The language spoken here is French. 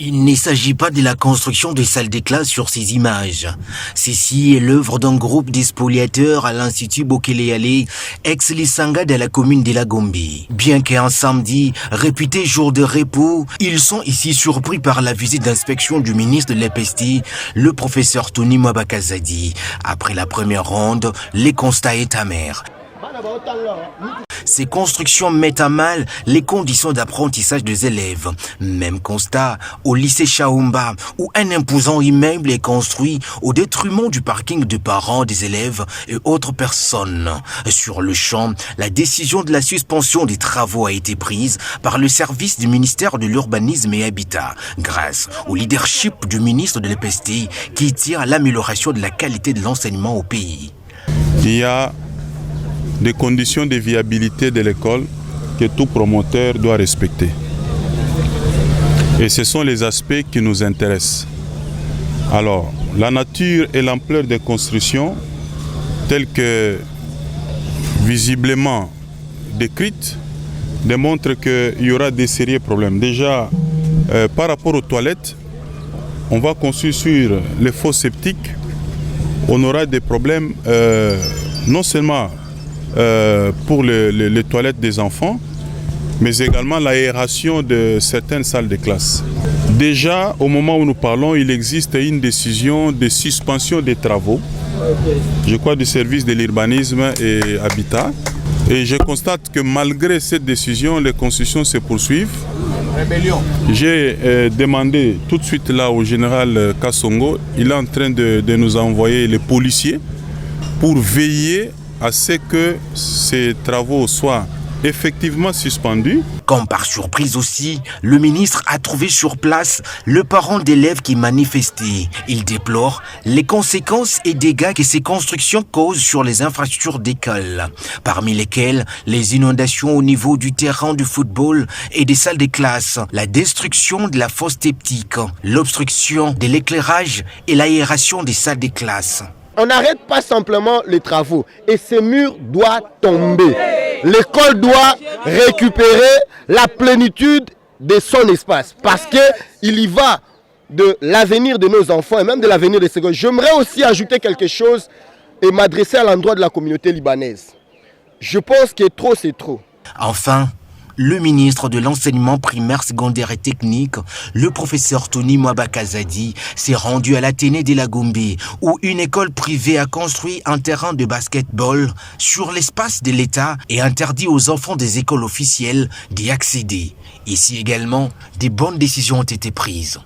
Il ne s'agit pas de la construction de salles de classe sur ces images. Ceci est l'œuvre d'un groupe de spoliateurs à l'Institut Bokele-Yale, ex-Lisanga de la commune de la Gombe. Bien qu'un samedi, réputé jour de repos, ils sont ici surpris par la visite d'inspection du ministre de l'EPST, le professeur Tony Mwabakazadi. Après la première ronde, les constats est amer. Ces constructions mettent à mal les conditions d'apprentissage des élèves. Même constat au lycée Chaumba, où un imposant immeuble est construit au détriment du parking de parents des élèves et autres personnes. Sur le champ, la décision de la suspension des travaux a été prise par le service du ministère de l'Urbanisme et Habitat, grâce au leadership du ministre de l'EPST qui tient à l'amélioration de la qualité de l'enseignement au pays. Il y a des conditions de viabilité de l'école que tout promoteur doit respecter. Et ce sont les aspects qui nous intéressent. Alors, la nature et l'ampleur des constructions, telles que visiblement décrites, démontrent qu'il y aura des sérieux problèmes. Déjà, par rapport aux toilettes, on va construire sur les fosses septiques, on aura des problèmes non seulement pour les toilettes des enfants, mais également l'aération de certaines salles de classe. Déjà, au moment où nous parlons, il existe une décision de suspension des travaux, je crois du service de l'urbanisme et habitat. Et je constate que malgré cette décision, les constructions se poursuivent. J'ai demandé tout de suite là au général Kassongo, il est en train de nous envoyer les policiers pour veiller à ce que ces travaux soient effectivement suspendus. Comme par surprise aussi, le ministre a trouvé sur place le parent d'élèves qui manifestait. Il déplore les conséquences et dégâts que ces constructions causent sur les infrastructures d'école, parmi lesquelles les inondations au niveau du terrain de football et des salles de classe, la destruction de la fosse septique, l'obstruction de l'éclairage et l'aération des salles de classe. On n'arrête pas simplement les travaux et ce mur doit tomber. L'école doit récupérer la plénitude de son espace parce qu'il y va de l'avenir de nos enfants et même de l'avenir des écoles. J'aimerais aussi ajouter quelque chose et m'adresser à l'endroit de la communauté libanaise. Je pense que trop c'est trop. Enfin, le ministre de l'enseignement primaire, secondaire et technique, le professeur Tony Mwabakazadi, s'est rendu à l'Athénée de la Gombe, où une école privée a construit un terrain de basketball sur l'espace de l'État et interdit aux enfants des écoles officielles d'y accéder. Ici également, des bonnes décisions ont été prises.